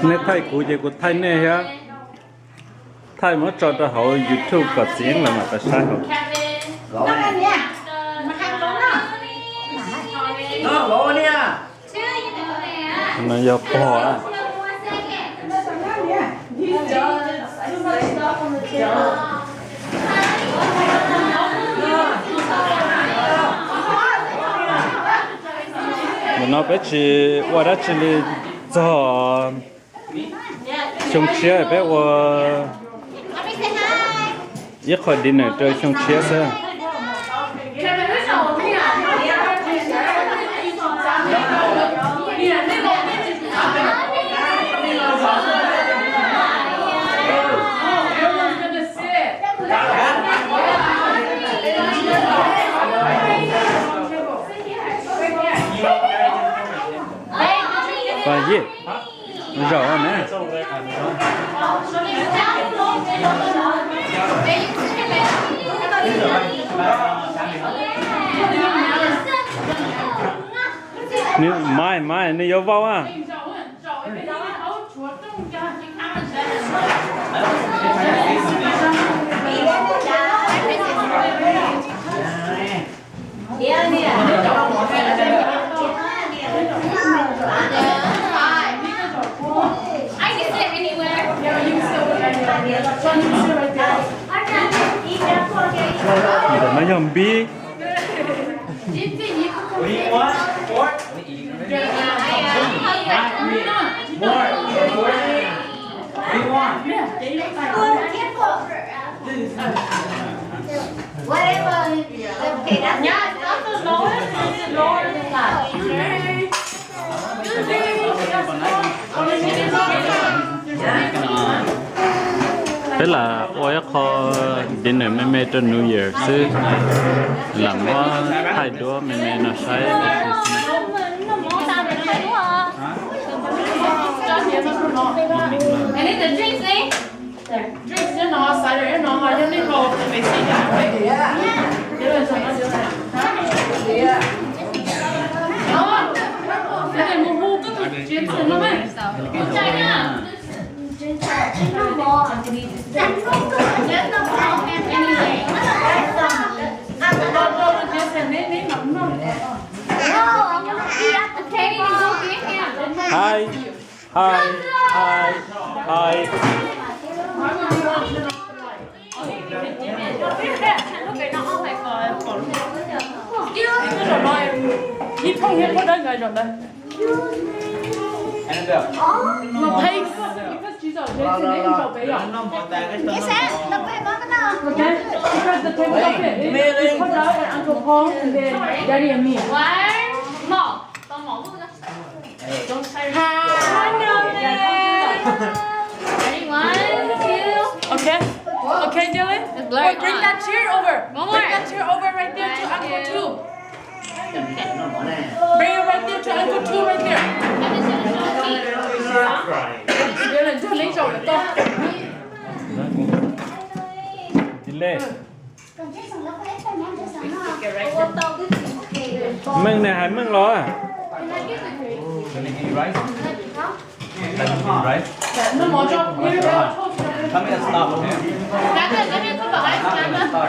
Nên thay cụ gì của thay nè ha. Thay mới cho ta hậu YouTube có tiếng là mà ta sai hậu. Lỗ nè. Nó do bò á. Mà nó bé chỉ qua đó chỉ là cho chung chia bé qua ít khỏi đi nữa chơi chung chia sao và gì rõ nè nếu mai nếu vô vào à nó nhầm bi thế là ôi kho dinner mẹ mẹ cho New Year chứ làm quá thay đổi mẹ mẹ nó sai And it's the drinks, eh? Drinks, you know, cider, you know, you need to make it, right? Yeah. Cái này mua cái thực chiến sự nó mấy? Con trai nha. Nó bò. Chẳng có cơ. Nhớ nó bò em anyway. Bò chiến sự nên ngắm nó. No, đi ra tập thể đi vô kia nha. Hi. 이 통에 포장가 있는데. Nó thấy cái chỉ giờ thế thì nên cho bé à. Cái sáng nó bé mới cái nào. Ok. Because the table up here. Mẹ lên. Put out and Uncle Paul and then Daddy and me. One, một. Con một luôn đó. Don't say. Ready, one, two. Okay. Okay, Dylan. blurry Bring line. that chair over. One more. Bring that chair over right there to One, Uncle two. Two. Bring it right there to Uncle Two right there. Dylan, cho lấy rồi to. đi lên mừng này hay mừng lo à Nó mở cho. Come here, stop. Cái này có bảo anh làm đó.